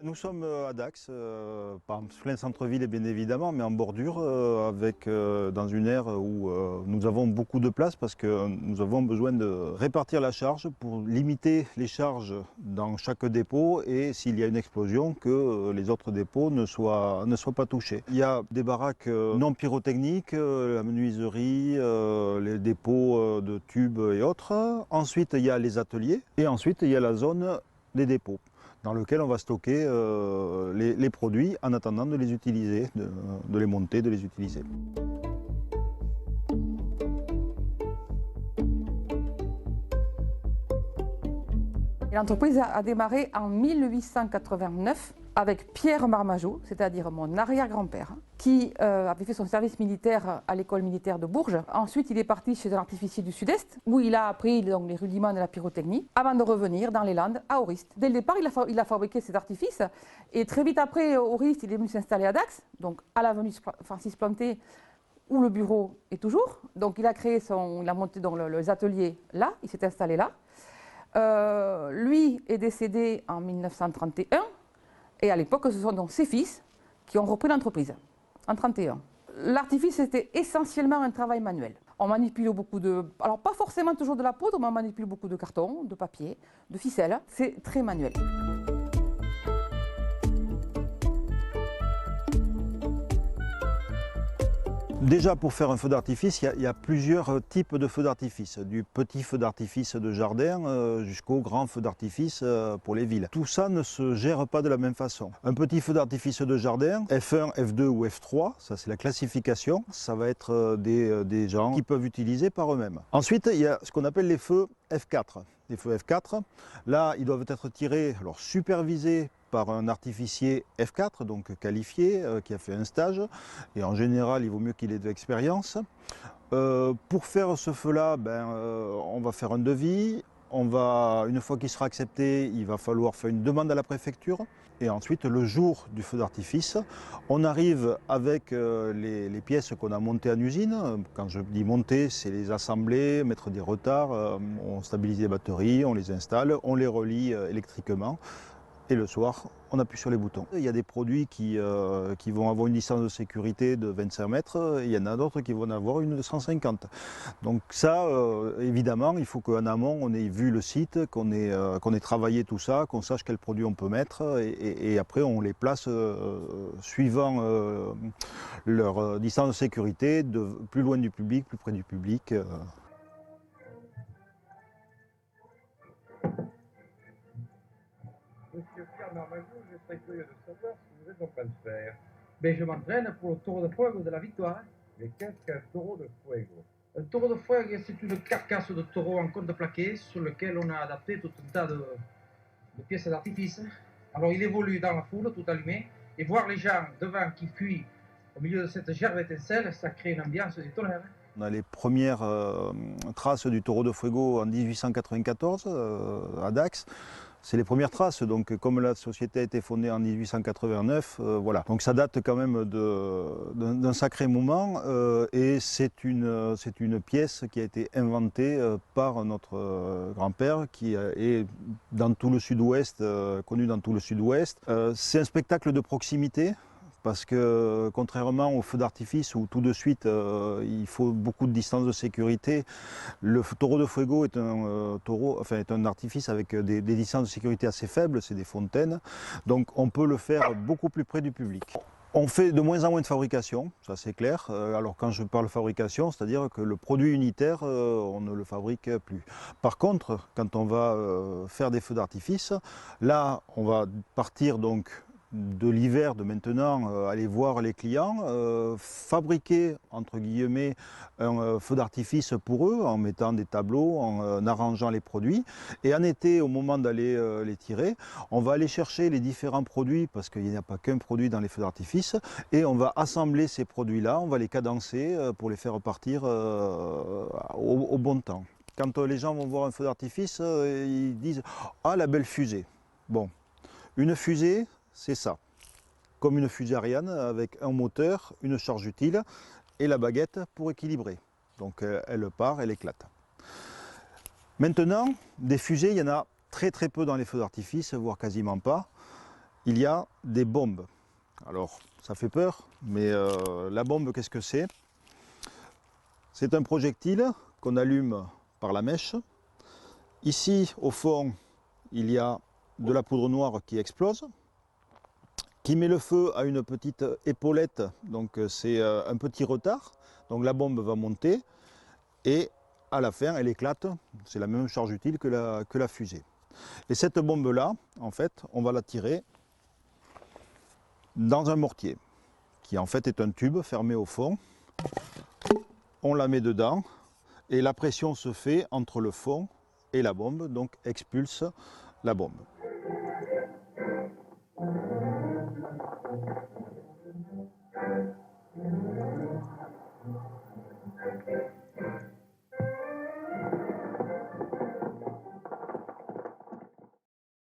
Nous sommes à Dax, pas en plein centre-ville bien évidemment, mais en bordure, dans une aire où nous avons beaucoup de place parce que nous avons besoin de répartir la charge pour limiter les charges dans chaque dépôt et s'il y a une explosion, que les autres dépôts ne soient pas touchés. Il y a des baraques non pyrotechniques, la menuiserie, les dépôts de tubes et autres. Ensuite, il y a les ateliers et ensuite, il y a la zone des dépôts, dans lequel on va stocker les produits en attendant de les utiliser, de les monter, de les utiliser. L'entreprise a démarré en 1889 avec Pierre Marmageau, c'est-à-dire mon arrière-grand-père, qui avait fait son service militaire à l'école militaire de Bourges. Ensuite, il est parti chez un artificier du Sud-Est, où il a appris donc, les rudiments de la pyrotechnie, avant de revenir dans les Landes, à Orist. Dès le départ, il a fabriqué cet artifice, et très vite après, Orist, il est venu s'installer à Dax, donc à l'avenue Francis Planté, où le bureau est toujours. Donc il a créé il a monté donc, les ateliers là, il s'est installé là. Lui est décédé en 1931 et à l'époque ce sont donc ses fils qui ont repris l'entreprise en 1931. L'artifice était essentiellement un travail manuel. On manipule beaucoup alors pas forcément toujours de la poudre, mais on manipule beaucoup de carton, de papier, de ficelle. C'est très manuel. Déjà, pour faire un feu d'artifice, il y a plusieurs types de feux d'artifice, du petit feu d'artifice de jardin jusqu'au grand feu d'artifice pour les villes. Tout ça ne se gère pas de la même façon. Un petit feu d'artifice de jardin, F1, F2 ou F3, ça c'est la classification, ça va être des gens qui peuvent utiliser par eux-mêmes. Ensuite, il y a ce qu'on appelle les feux F4. Les feux F4, là, ils doivent être tirés, alors supervisés par un artificier F4, donc qualifié, qui a fait un stage, et en général il vaut mieux qu'il ait de l'expérience. Pour faire ce feu-là, on va faire un devis, une fois qu'il sera accepté, il va falloir faire une demande à la préfecture, et ensuite le jour du feu d'artifice, on arrive avec les pièces qu'on a montées en usine. Quand je dis monter, c'est les assembler, mettre des retards, on stabilise les batteries, on les installe, on les relie électriquement. Et le soir, on appuie sur les boutons. Il y a des produits qui vont avoir une distance de sécurité de 25 mètres, et il y en a d'autres qui vont en avoir une de 150. Donc ça, évidemment, il faut qu'en amont, on ait vu le site, qu'on ait travaillé tout ça, qu'on sache quels produits on peut mettre, et après on les place suivant leur distance de sécurité, plus loin du public, plus près du public. Monsieur Pierre Marmageau, je serais curieux de savoir ce que vous êtes en train de faire. Ben, je m'entraîne pour le taureau de fuego de la victoire. Mais qu'est-ce qu'un taureau de fuego? Un taureau de fuego, c'est une carcasse de taureau en contreplaqué sur lequel on a adapté tout un tas de pièces d'artifice. Alors il évolue dans la foule, tout allumé, et voir les gens devant qui fuient au milieu de cette gerbe d'étincelles, ça crée une ambiance du tonnerre. On a les premières traces du taureau de fuego en 1894 à Dax. C'est les premières traces, donc comme la société a été fondée en 1889, voilà. Donc ça date quand même d'un sacré moment et c'est une pièce qui a été inventée par notre grand-père qui est dans tout le sud-ouest, connu dans tout le sud-ouest. C'est un spectacle de proximité. Parce que contrairement au feu d'artifice où tout de suite il faut beaucoup de distance de sécurité, le taureau de fuego est est un artifice avec des distances de sécurité assez faibles, c'est des fontaines, donc on peut le faire beaucoup plus près du public. On fait de moins en moins de fabrication, ça c'est clair. Alors quand je parle fabrication, c'est-à-dire que le produit unitaire, on ne le fabrique plus. Par contre, quand on va faire des feux d'artifice, là on va partir donc de l'hiver de maintenant, aller voir les clients, fabriquer entre guillemets un feu d'artifice pour eux en mettant des tableaux, en arrangeant les produits, et en été au moment d'aller les tirer, on va aller chercher les différents produits parce qu'il n'y a pas qu'un produit dans les feux d'artifice et on va assembler ces produits là, on va les cadencer pour les faire partir au bon temps. Quand les gens vont voir un feu d'artifice, ils disent « Ah, la belle fusée !» Bon, une fusée, c'est ça, comme une fusée Ariane avec un moteur, une charge utile et la baguette pour équilibrer. Donc elle part, elle éclate. Maintenant, des fusées, il y en a très peu dans les feux d'artifice, voire quasiment pas. il y a des bombes. Alors, ça fait peur, mais la bombe, qu'est-ce que c'est? C'est un projectile qu'on allume par la mèche. Ici, au fond, il y a de la poudre noire qui explose, qui met le feu à une petite épaulette, donc c'est un petit retard. Donc la bombe va monter et à la fin, elle éclate. C'est la même charge utile que la fusée. Et cette bombe-là, en fait, on va la tirer dans un mortier, qui en fait est un tube fermé au fond. On la met dedans et la pression se fait entre le fond et la bombe, donc expulse la bombe.